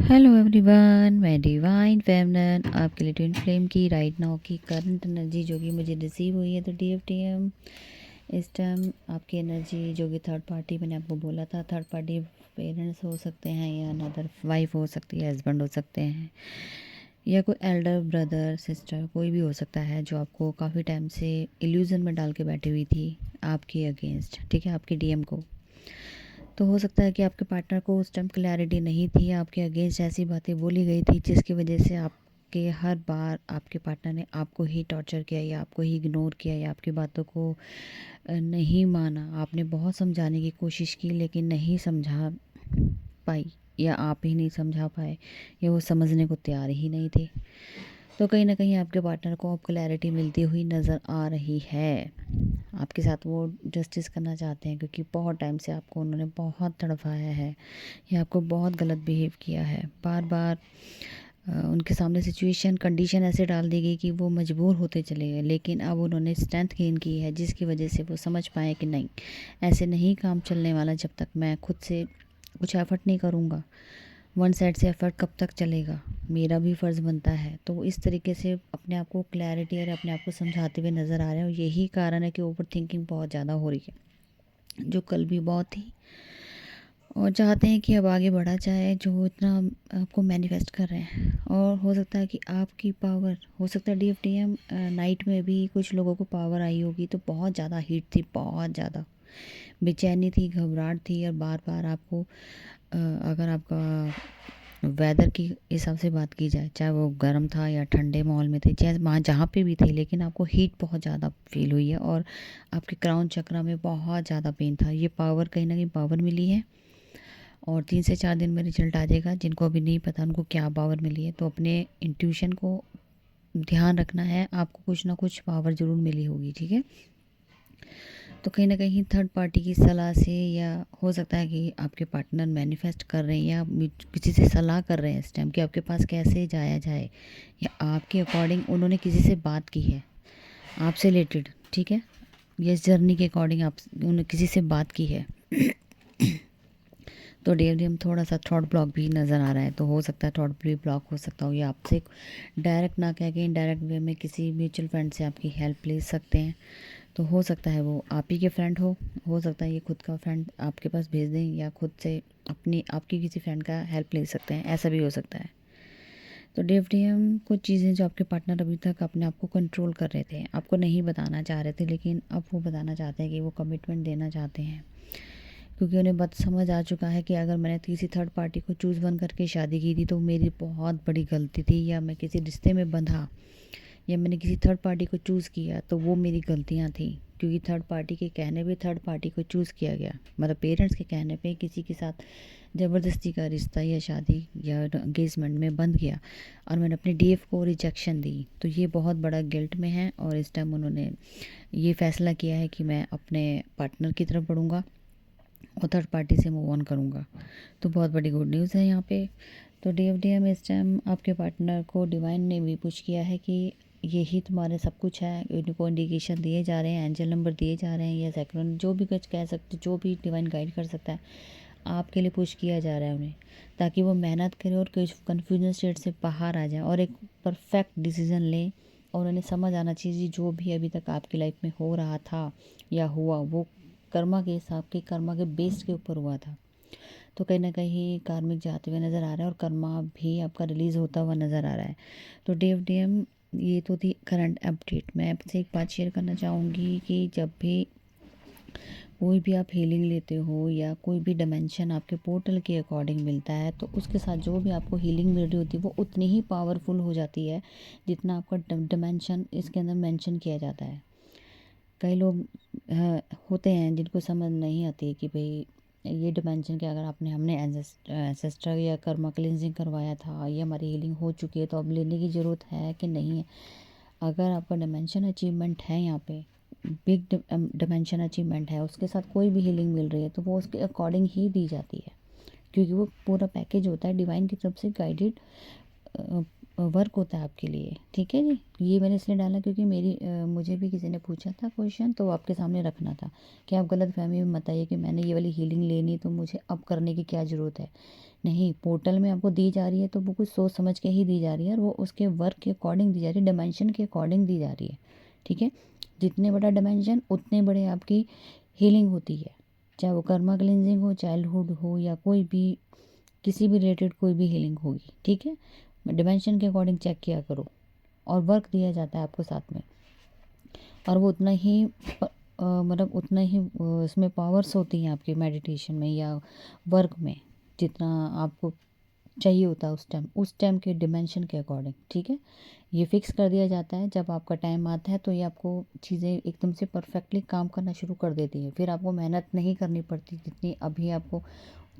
Hello everyone, मैं divine feminine आपके लिए ट्विन फ्लेम की राइट नाउ की करंट एनर्जी जो कि मुझे रिसीव हुई है। तो डीएफटीएम इस टाइम आपकी एनर्जी जो कि थर्ड पार्टी, मैंने आपको बोला था थर्ड पार्टी पेरेंट्स हो सकते हैं या अनदर वाइफ हो सकती है, हस्बैंड हो सकते हैं या कोई एल्डर ब्रदर सिस्टर, कोई भी हो सकता है जो आपको काफ़ी टाइम से इल्यूज़न में डाल के बैठी हुई थी आपके अगेंस्ट। ठीक है, आपके डीएम को। तो हो सकता है कि आपके पार्टनर को उस टाइम क्लैरिटी नहीं थी, आपके अगेंस्ट ऐसी बातें बोली गई थी जिसकी वजह से आपके हर बार आपके पार्टनर ने आपको ही टॉर्चर किया या आपको ही इग्नोर किया या आपकी बातों को नहीं माना। आपने बहुत समझाने की कोशिश की लेकिन नहीं समझा पाई, या आप ही नहीं समझा पाए, या वो समझने को तैयार ही नहीं थे। तो कहीं ना कहीं आपके पार्टनर को अब क्लैरिटी मिलती हुई नज़र आ रही है। आपके साथ वो जस्टिस करना चाहते हैं क्योंकि बहुत टाइम से आपको उन्होंने बहुत तड़पाया है या आपको बहुत गलत बिहेव किया है। बार बार उनके सामने सिचुएशन कंडीशन ऐसे डाल दी गई कि वो मजबूर होते चले गए, लेकिन अब उन्होंने स्ट्रेंथ गेन की है जिसकी वजह से वो समझ पाए कि नहीं, ऐसे नहीं काम चलने वाला। जब तक मैं खुद से कुछ एफर्ट नहीं करूँगा, वन साइड से एफर्ट कब तक चलेगा, मेरा भी फ़र्ज़ बनता है। तो इस तरीके से अपने आप को क्लैरिटी और अपने आप को समझाते हुए नज़र आ रहे हैं। और यही कारण है कि ओवर थिंकिंग बहुत ज़्यादा हो रही है, जो कल भी बहुत थी, और चाहते हैं कि अब आगे बढ़ा जाए जो इतना आपको मैनिफेस्ट कर रहे हैं। और हो सकता है कि आपकी पावर, हो सकता है डीएफटीएम नाइट में भी कुछ लोगों को पावर आई होगी, तो बहुत ज़्यादा हीट थी, बहुत ज़्यादा बेचैनी थी, घबराहट थी। और बार बार आपको अगर आपका वेदर की हिसाब से बात की जाए, चाहे वो गर्म था या ठंडे माहौल में थे, चाहे वहाँ जहाँ पे भी थे, लेकिन आपको हीट बहुत ज़्यादा फील हुई है और आपके क्राउन चक्रा में बहुत ज़्यादा पेन था। ये पावर, कहीं ना कहीं पावर मिली है और 3 से 4 दिन में रिजल्ट आ जाएगा। जिनको अभी नहीं पता उनको क्या पावर मिली है, तो अपने इंट्यूशन को ध्यान रखना है, आपको कुछ ना कुछ पावर ज़रूर मिली होगी। ठीक है, तो कहीं ना कहीं थर्ड पार्टी की सलाह से, या हो सकता है कि आपके पार्टनर मैनिफेस्ट कर रहे हैं या किसी से सलाह कर रहे हैं इस टाइम कि आपके पास कैसे जाया जाए, या आपके अकॉर्डिंग उन्होंने किसी से बात की है आपसे रिलेटेड। ठीक है, ये इस जर्नी के अकॉर्डिंग आप उन्होंने किसी से बात की है। तो डेली हम थोड़ा सा थॉट ब्लॉक भी नज़र आ रहा है, तो हो सकता है थॉट भी ब्लॉक हो सकता हो, या आपसे डायरेक्ट ना कह के इनडायरेक्ट वे में किसी म्यूचुअल फ्रेंड से आपकी हेल्प ले सकते हैं। तो हो सकता है वो आप ही के फ्रेंड हो सकता है ये खुद का फ्रेंड आपके पास भेज दें, या खुद से अपनी आपकी किसी फ्रेंड का हेल्प ले सकते हैं, ऐसा भी हो सकता है। तो डीएफडीएम कुछ चीज़ें जो आपके पार्टनर अभी तक अपने आप को कंट्रोल कर रहे थे, आपको नहीं बताना चाह रहे थे, लेकिन अब वो बताना चाहते हैं कि वो कमिटमेंट देना चाहते हैं, क्योंकि उन्हें बात समझ आ चुका है कि अगर मैंने किसी थर्ड पार्टी को चूज़ बन करके शादी की थी तो मेरी बहुत बड़ी गलती थी, या मैं किसी रिश्ते में बंधा या मैंने किसी थर्ड पार्टी को चूज़ किया तो वो मेरी गलतियाँ थी। क्योंकि थर्ड पार्टी के कहने पे थर्ड पार्टी को चूज़ किया गया, मतलब पेरेंट्स के कहने पे किसी के साथ ज़बरदस्ती का रिश्ता या शादी या एंगेजमेंट में बंध गया, और मैंने अपने डीएफ को रिजेक्शन दी, तो ये बहुत बड़ा गिल्ट में है। और इस टाइम उन्होंने ये फैसला किया है कि मैं अपने पार्टनर की तरफ बढ़ूँगा और थर्ड पार्टी से मूव ऑन करूँगा। तो बहुत बड़ी गुड न्यूज़ है यहाँ पे। तो डीएफडीएम इस टाइम आपके पार्टनर को डिवाइन ने भी पूछ किया है कि यही तुम्हारे सब कुछ है। उनको इंडिकेशन दिए जा रहे हैं, एंजल नंबर दिए जा रहे हैं, या सेक्रेट जो भी कुछ कह सकते, जो भी डिवाइन गाइड कर सकता है, आपके लिए पुश किया जा रहा है उन्हें, ताकि वो मेहनत करें और कुछ कन्फ्यूजन स्टेट से बाहर आ जाए और एक परफेक्ट डिसीज़न लें। और उन्हें समझ आना चाहिए जो भी अभी तक आपकी लाइफ में हो रहा था या हुआ, वो कर्मा के हिसाब के, कर्मा के बेस के ऊपर हुआ था। तो कहीं ना कहीं कार्मिक जाते हुए नज़र आ रहा है और कर्मा भी आपका रिलीज़ होता हुआ नज़र आ रहा है। तो डीएफडीएम ये तो थी करंट अपडेट। मैं आपसे एक बात शेयर करना चाहूँगी कि जब भी कोई भी आप हीलिंग लेते हो या कोई भी डायमेंशन आपके पोर्टल के अकॉर्डिंग मिलता है, तो उसके साथ जो भी आपको हीलिंग मिल रही होती है वो उतनी ही पावरफुल हो जाती है जितना आपका डायमेंशन इसके अंदर मेंशन किया जाता है। कई लोग होते हैं जिनको समझ नहीं आती कि भाई ये डिमेंशन के, अगर आपने हमने एंसेस्टर या कर्मा क्लिनजिंग करवाया था, ये हमारी हीलिंग हो चुकी है, तो अब लेने की ज़रूरत है कि नहीं है। अगर आपका डिमेंशन अचीवमेंट है, यहाँ पे बिग डिमेंशन अचीवमेंट है, उसके साथ कोई भी हीलिंग मिल रही है तो वो उसके अकॉर्डिंग ही दी जाती है, क्योंकि वो पूरा पैकेज होता है डिवाइन की तरफ से गाइडेड वर्क होता है आपके लिए। ठीक है जी, ये मैंने इसलिए डाला क्योंकि मुझे भी किसी ने पूछा था क्वेश्चन, तो आपके सामने रखना था कि आप गलत फहमी में मत आइए कि मैंने ये वाली हीलिंग लेनी तो मुझे अब करने की क्या ज़रूरत है। नहीं, पोर्टल में आपको दी जा रही है तो वो कुछ सोच समझ के ही दी जा रही है, और वो उसके वर्क के अकॉर्डिंग दी जा रही है, डिमेंशन के अकॉर्डिंग दी जा रही है। ठीक है, जितने बड़ा डिमेंशन उतने बड़े आपकी हीलिंग होती है, चाहे वो कर्मा क्लिनजिंग हो, चाइल्डहुड हो, या कोई भी किसी भी रिलेटेड कोई भी हीलिंग होगी। ठीक है, डिमेंशन के अकॉर्डिंग चेक किया करो, और वर्क दिया जाता है आपको साथ में, और वो उतना ही मतलब उतना ही इसमें पावर्स होती हैं आपके मेडिटेशन में या वर्क में, जितना आपको चाहिए होता है उस टाइम के डिमेंशन के अकॉर्डिंग। ठीक है, ये फिक्स कर दिया जाता है, जब आपका टाइम आता है तो ये आपको चीज़ें एकदम से परफेक्टली काम करना शुरू कर देती है, फिर आपको मेहनत नहीं करनी पड़ती, जितनी अभी आपको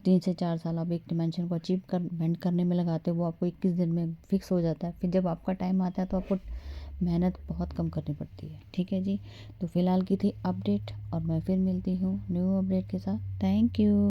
3 से 4 साल आप एक डिमेंशन को अचीव करने में लगाते हो, वो आपको 21 दिन में फिक्स हो जाता है। फिर जब आपका टाइम आता है तो आपको मेहनत बहुत कम करनी पड़ती है। ठीक है जी, तो फिलहाल की थी अपडेट, और मैं फिर मिलती हूँ न्यू अपडेट के साथ। Thank you.